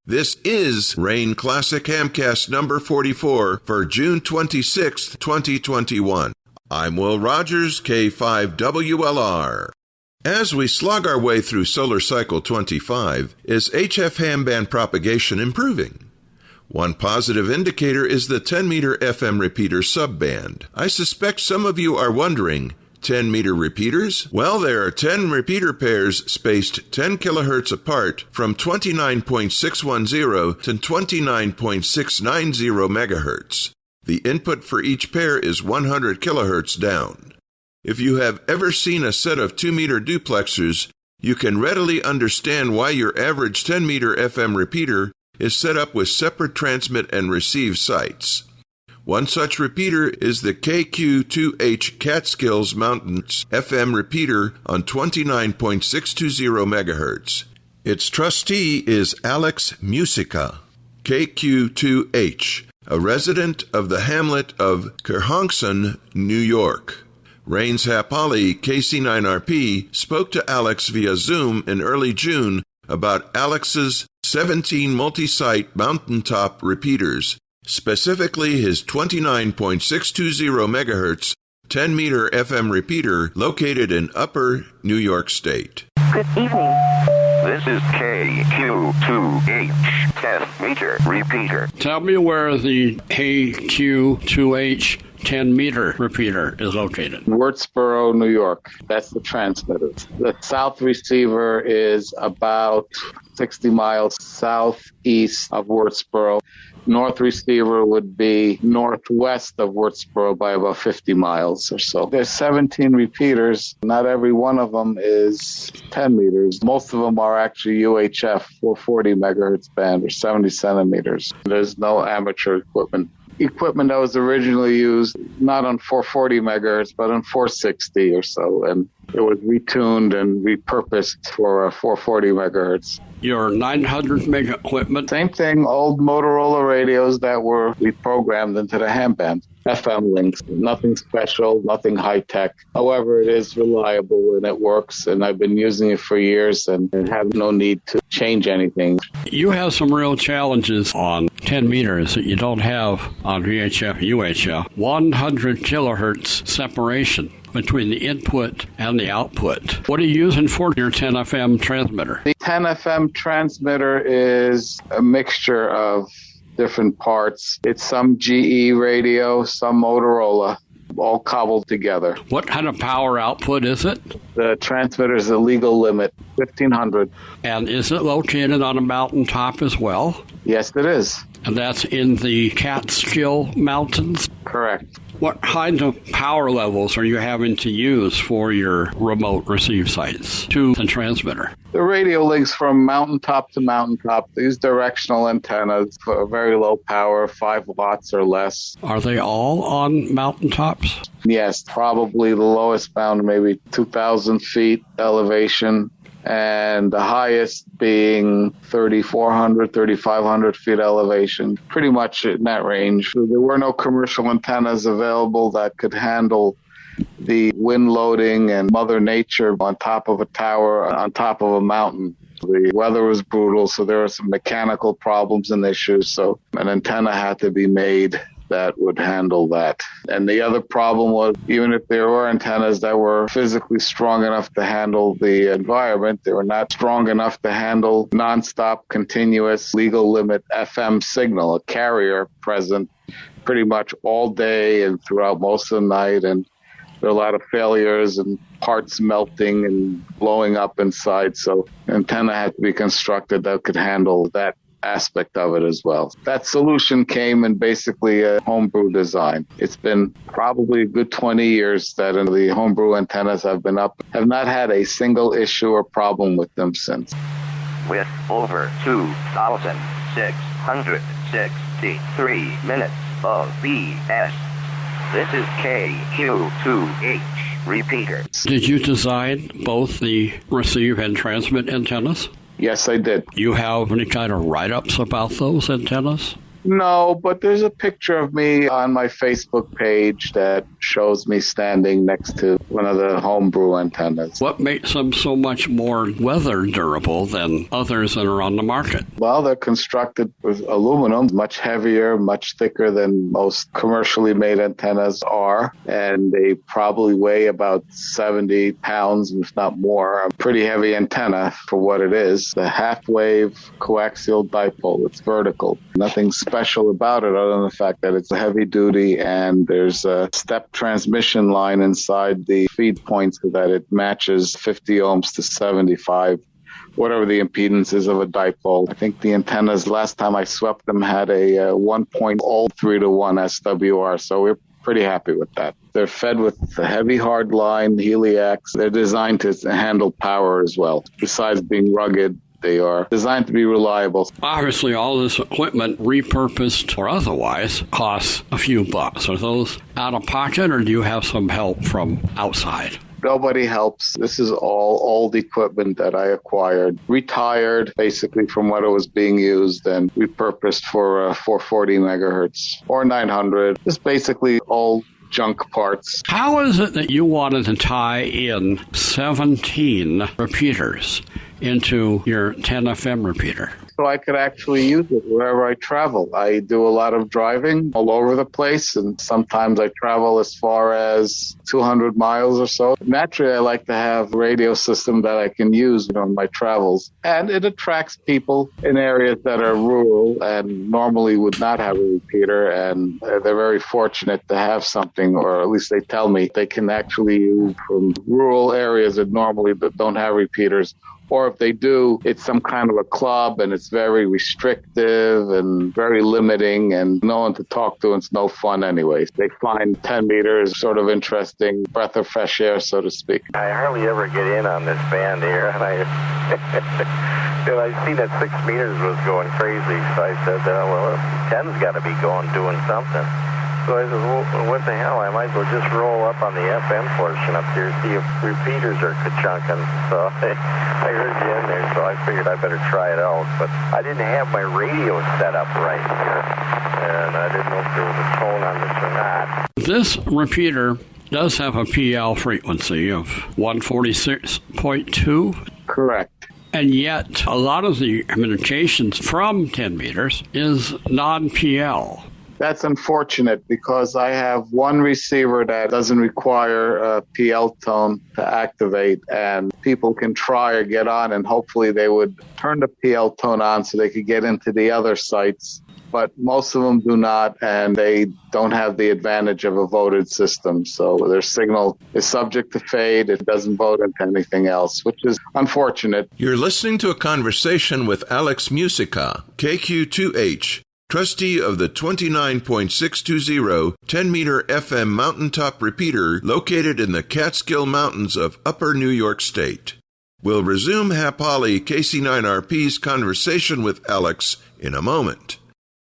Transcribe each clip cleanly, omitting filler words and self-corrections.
This is Rain Classic Hamcast number 44 for June 26, 2021. I'm Will Rogers, K5WLR. As we slog our way through solar cycle 25, is HF ham band propagation improving? One positive indicator is the 10-meter FM repeater subband. I suspect some of you are wondering, 10-meter repeaters? Well, there are 10 repeater pairs spaced 10 kilohertz apart from 29.610 to 29.690 megahertz. The input for each pair is 100 kilohertz down. If you have ever seen a set of 2-meter duplexers, you can readily understand why your average 10-meter FM repeater is set up with separate transmit and receive sites. One such repeater is the KQ2H Catskill's Mountains FM repeater on 29.620 megahertz. Its trustee is Alex Muzyka, KQ2H, a resident of the hamlet of Kerhonkson, New York. Rain's Hap Holly, KC9RP, spoke to Alex via Zoom in early June about Alex's 17 multi-site mountaintop repeaters, specifically his 29.620 megahertz 10-meter FM repeater located in Upper New York State. Good evening. This is KQ2H Catskill repeater. Tell me where the KQ2H 10-meter repeater is located. Wurtsboro, New York. That's the transmitter. The south receiver is about 60 miles southeast of Wurtsboro. North receiver would be northwest of Wurtsboro by about 50 miles or so. There's 17 repeaters. Not every one of them is 10 meters. Most of them are actually UHF 440 megahertz band or 70 centimeters. There's no amateur equipment that was originally used not on 440 megahertz, but on 460 or so. And it was retuned and repurposed for 440 megahertz. Your 900 meg equipment? Same thing, old Motorola radios that were reprogrammed into the ham band. FM links, nothing special, nothing high-tech. However, it is reliable and it works, and I've been using it for years and have no need to change anything. You have some real challenges on 10 meters that you don't have on VHF, UHF. 100 kilohertz separation between the input and the output. What are you using for your 10 FM transmitter? The 10 FM transmitter is a mixture of different parts. It's some GE radio, some Motorola, all cobbled together. What kind of power output is it? The transmitter is the legal limit, 1500. And is it located on a mountaintop as well? Yes, it is. And that's in the Catskill Mountains? Correct. What kind of power levels are you having to use for your remote receive sites to the transmitter? The radio links from mountaintop to mountaintop. These directional antennas for very low power, 5 watts or less. Are they all on mountaintops? Yes, probably the lowest bound, maybe 2,000 feet elevation, and the highest being 3,400, 3,500 feet elevation, pretty much in that range. There were no commercial antennas available that could handle the wind loading and Mother Nature on top of a tower, on top of a mountain. The weather was brutal, so there were some mechanical problems and issues, so an antenna had to be made that would handle that. And the other problem was, even if there were antennas that were physically strong enough to handle the environment, they were not strong enough to handle nonstop, continuous, legal limit FM signal, a carrier present pretty much all day and throughout most of the night. And there are a lot of failures and parts melting and blowing up inside. So antenna had to be constructed that could handle that aspect of it as well. That solution came in basically a homebrew design. It's been probably a good 20 years that the homebrew antennas have been up, have not had a single issue or problem with them since. With over 2,663 minutes of BS, this is KQ2H repeater. Did you design both the receive and transmit antennas? Yes, I did. You have any kind of write-ups about those antennas? No, but there's a picture of me on my Facebook page that shows me standing next to one of the homebrew antennas. What makes them so much more weather durable than others that are on the market? Well, they're constructed with aluminum, much heavier, much thicker than most commercially made antennas are, and they probably weigh about 70 pounds, if not more. A pretty heavy antenna for what it is. The half-wave coaxial dipole, it's vertical. Nothing special about it other than the fact that it's heavy duty and there's a step transmission line inside the feed point so that it matches 50 ohms to 75, whatever the impedance is of a dipole. I think the antennas, last time I swept them, had a 1.03 to 1 SWR, so we're pretty happy with that. They're fed with the heavy hard line Heliax. They're designed to handle power as well. Besides being rugged, they are designed to be reliable. Obviously, all this equipment, repurposed or otherwise, costs a few bucks. Are those out of pocket, or do you have some help from outside? Nobody helps. This is all old equipment that I acquired, retired basically from what it was being used and repurposed for 440 megahertz or 900. It's basically all junk parts. How is it that you wanted to tie in 17 repeaters into your 10 FM repeater? So I could actually use it wherever I travel. I do a lot of driving all over the place, and sometimes I travel as far as 200 miles or so. Naturally, I like to have a radio system that I can use on my travels. And it attracts people in areas that are rural and normally would not have a repeater, and they're very fortunate to have something, or at least they tell me they can actually use from rural areas that normally don't have repeaters. Or if they do, it's some kind of a club and it's very restrictive and very limiting and no one to talk to and it's no fun anyways. They find 10 meters sort of interesting, breath of fresh air, so to speak. I hardly ever get in on this band here, and I seen that 6 meters was going crazy, so I said, well, 10's got to be doing something. So I said, well, what the hell? I might as well just roll up on the FM portion up here, see if repeaters are ka-chunking. So I heard you in there, so I figured I better try it out. But I didn't have my radio set up right here, and I didn't know if there was a tone on this or not. This repeater does have a PL frequency of 146.2. Correct. And yet, a lot of the communications from 10 meters is non-PL. That's unfortunate because I have one receiver that doesn't require a PL tone to activate, and people can try or get on, and hopefully they would turn the PL tone on so they could get into the other sites. But most of them do not, and they don't have the advantage of a voted system. So their signal is subject to fade. It doesn't vote into anything else, which is unfortunate. You're listening to a conversation with Alex Muzyka, KQ2H, trustee of the 29.620 10-meter FM mountaintop repeater located in the Catskill Mountains of Upper New York State. We'll resume Hap Holly, KC9RP's conversation with Alex in a moment.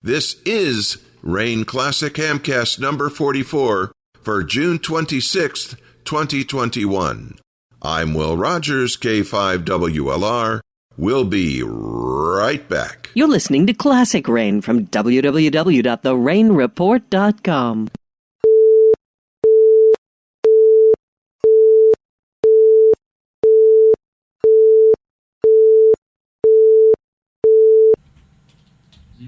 This is Rain Classic Hamcast number 44 for June 26th, 2021. I'm Will Rogers, K5WLR. We'll be right back. You're listening to Classic Rain from www.therainreport.com.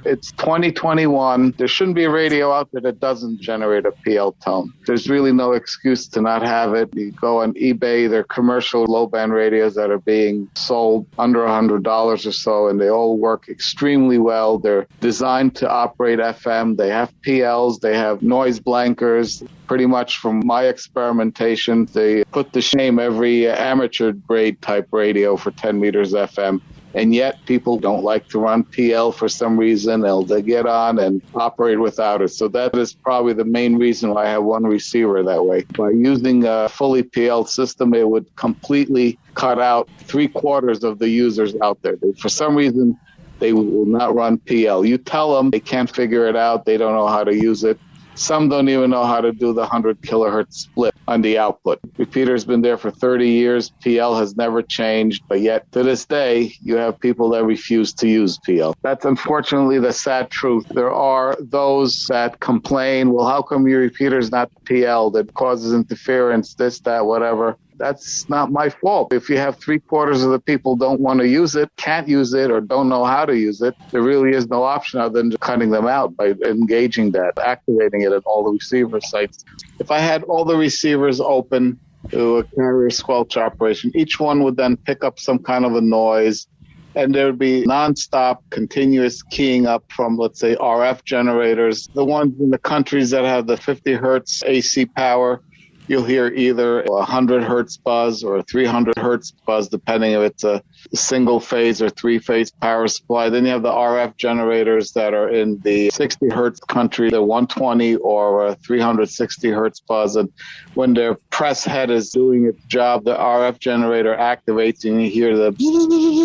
It's 2021. There shouldn't be a radio out there that doesn't generate a PL tone. There's really no excuse to not have it. You go on eBay, there are commercial low-band radios that are being sold under $100 or so, and they all work extremely well. They're designed to operate FM. They have PLs. They have noise blankers. Pretty much from my experimentation, they put to shame every amateur-grade type radio for 10 meters FM. And yet people don't like to run PL for some reason. They'll get on and operate without it. So that is probably the main reason why I have one receiver that way. By using a fully PL system, it would completely cut out 3/4 of the users out there. For some reason, they will not run PL. You tell them they can't figure it out. They don't know how to use it. Some don't even know how to do the 100 kilohertz split on the output. Repeater's been there for 30 years. PL has never changed, but yet to this day, you have people that refuse to use PL. That's unfortunately the sad truth. There are those that complain, well, how come your repeater's not PL that causes interference, this, that, whatever. That's not my fault. If you have 3/4 of the people don't want to use it, can't use it, or don't know how to use it, there really is no option other than cutting them out by engaging that, activating it at all the receiver sites. If I had all the receivers open to a carrier squelch operation, each one would then pick up some kind of a noise, and there would be nonstop, continuous keying up from, let's say, RF generators. The ones in the countries that have the 50 hertz AC power, you'll hear either a 100 hertz buzz or a 300 hertz buzz, depending if it's a single phase or 3-phase power supply. Then you have the RF generators that are in the 60 hertz country, the 120 or a 360 hertz buzz. And when their press head is doing its job, the RF generator activates and you hear the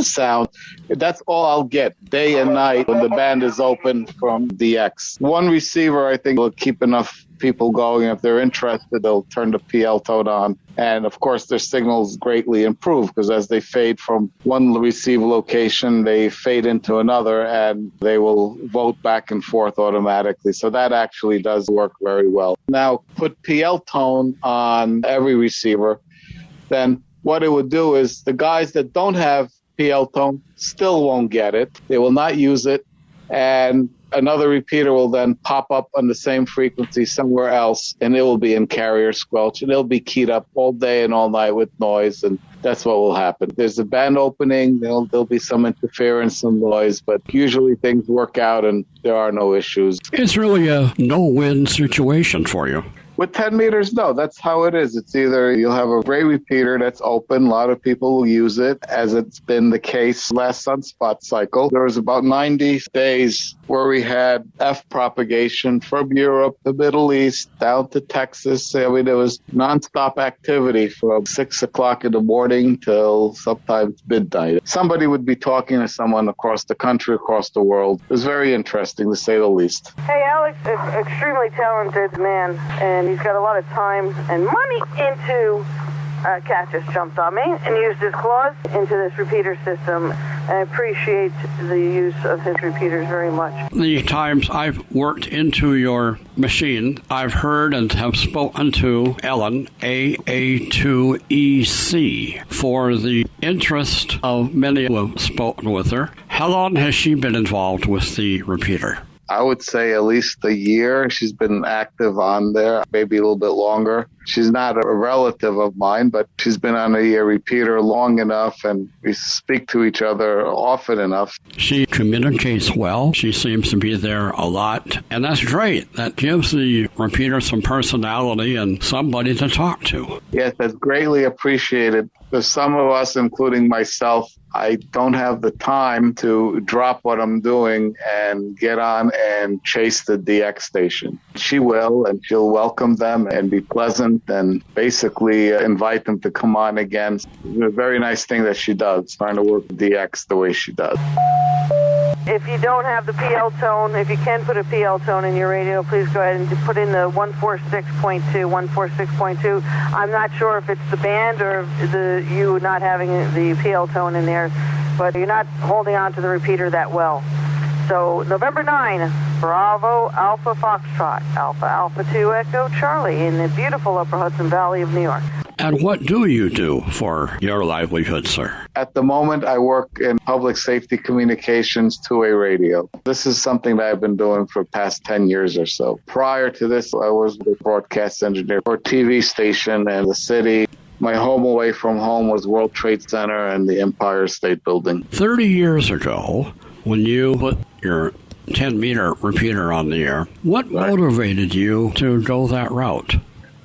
sound. That's all I'll get day and night when the band is open from DX. One receiver, I think, will keep enough people going. If they're interested, they'll turn the PL tone on. And of course, their signals greatly improve because as they fade from one receive location, they fade into another and they will vote back and forth automatically. So that actually does work very well. Now, put PL tone on every receiver, then what it would do is the guys that don't have PL tone still won't get it. They will not use it. And another repeater will then pop up on the same frequency somewhere else, and it will be in carrier squelch, and it'll be keyed up all day and all night with noise, and that's what will happen. There's a band opening, there'll be some interference, some noise, but usually things work out and there are no issues. It's really a no-win situation for you. With 10 meters, no, that's how it is. It's either you'll have a gray repeater that's open. A lot of people will use it, as it's been the case last sunspot cycle. There was about 90 days where we had F propagation from Europe, the Middle East, down to Texas. I mean, there was nonstop activity from 6 o'clock in the morning till sometimes midnight. Somebody would be talking to someone across the country, across the world. It was very interesting, to say the least. Hey, Alex is an extremely talented man, and he's got a lot of time and money into Cat just jumped on me and used his claws into this repeater system. I appreciate the use of his repeaters very much. The times I've worked into your machine, I've heard and have spoken to Ellen, AA2EC, for the interest of many who have spoken with her. How long has she been involved with the repeater? I would say at least a year. She's been active on there, maybe a little bit longer. She's not a relative of mine, but she's been on a repeater long enough, and we speak to each other often enough. She communicates well. She seems to be there a lot, and that's great. That gives the repeater some personality and somebody to talk to. Yes, that's greatly appreciated. For some of us, including myself, I don't have the time to drop what I'm doing and get on and chase the DX station. She will, and she'll welcome them and be pleasant and basically invite them to come on again. It's a very nice thing that she does, trying to work with DX the way she does. If you don't have the PL tone, if you can put a PL tone in your radio, please go ahead and put in the 146.2, 146.2. I'm not sure if it's the band or you not having the PL tone in there, but you're not holding on to the repeater that well. So November 9, Bravo Alpha Foxtrot, Alpha Alpha 2 Echo Charlie in the beautiful Upper Hudson Valley of New York. And what do you do for your livelihood, sir? At the moment, I work in public safety communications two-way radio. This is something that I've been doing for the past 10 years or so. Prior to this, I was a broadcast engineer for a TV station in the city. My home away from home was World Trade Center and the Empire State Building. 30 years ago, when you put your 10-meter repeater on the air, what motivated you to go that route?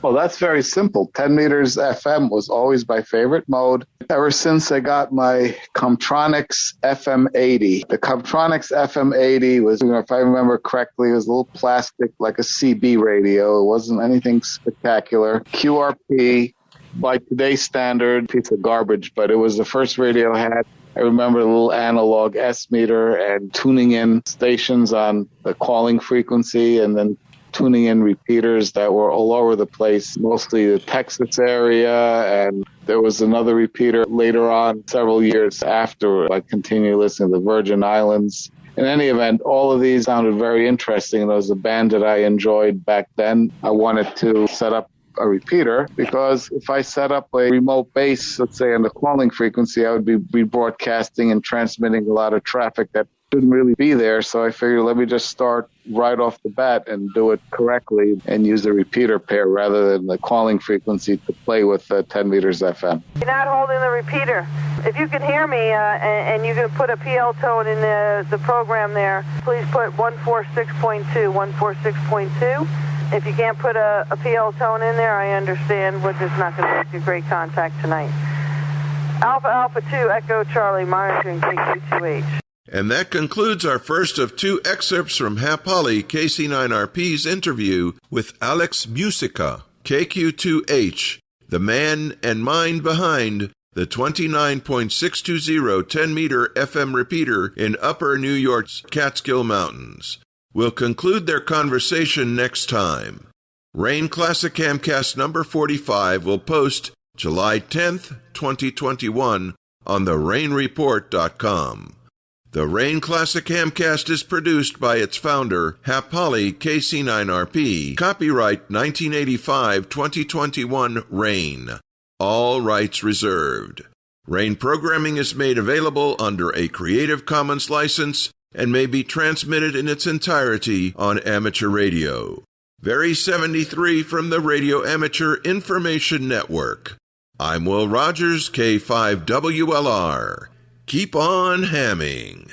Well, that's very simple. 10 meters FM was always my favorite mode ever since I got my Comtronics FM80. The Comtronics FM80 was, if I remember correctly, it was a little plastic like a CB radio. It wasn't anything spectacular. QRP, by today's standard, piece of garbage, but it was the first radio I had. I remember the little analog S meter and tuning in stations on the calling frequency and then tuning in repeaters that were all over the place, mostly the Texas area, and there was another repeater later on, several years after. I continued listening to the Virgin Islands. In any event, all of these sounded very interesting. There was a band that I enjoyed back then. I wanted to set up a repeater because if I set up a remote base, let's say on the calling frequency, I would be rebroadcasting and transmitting a lot of traffic that shouldn't really be there. So I figured, let me just start right off the bat and do it correctly and use the repeater pair rather than the calling frequency to play with 10 meters FM. You're not holding the repeater. If you can hear me and you can put a PL tone in the program there, please put 146.2, 146.2. If you can't put a PL tone in there, I understand, but it's not going to make a great contact tonight. Alpha Alpha 2, Echo Charlie, monitoring KQ2H. And that concludes our first of two excerpts from Hap Holly, KC9RP's interview with Alex Muzyka, KQ2H, the man and mind behind the 29.620 10-meter FM repeater in Upper New York's Catskill Mountains. We'll conclude their conversation next time. Rain Classic Hamcast number 45 will post July 10th, 2021 on therainreport.com. The Rain Classic Hamcast is produced by its founder, Hap Holly, KC9RP, copyright 1985-2021 Rain. All rights reserved. Rain programming is made available under a Creative Commons license and may be transmitted in its entirety on amateur radio. Very 73 from the Radio Amateur Information Network. I'm Will Rogers, K5WLR. Keep on hamming.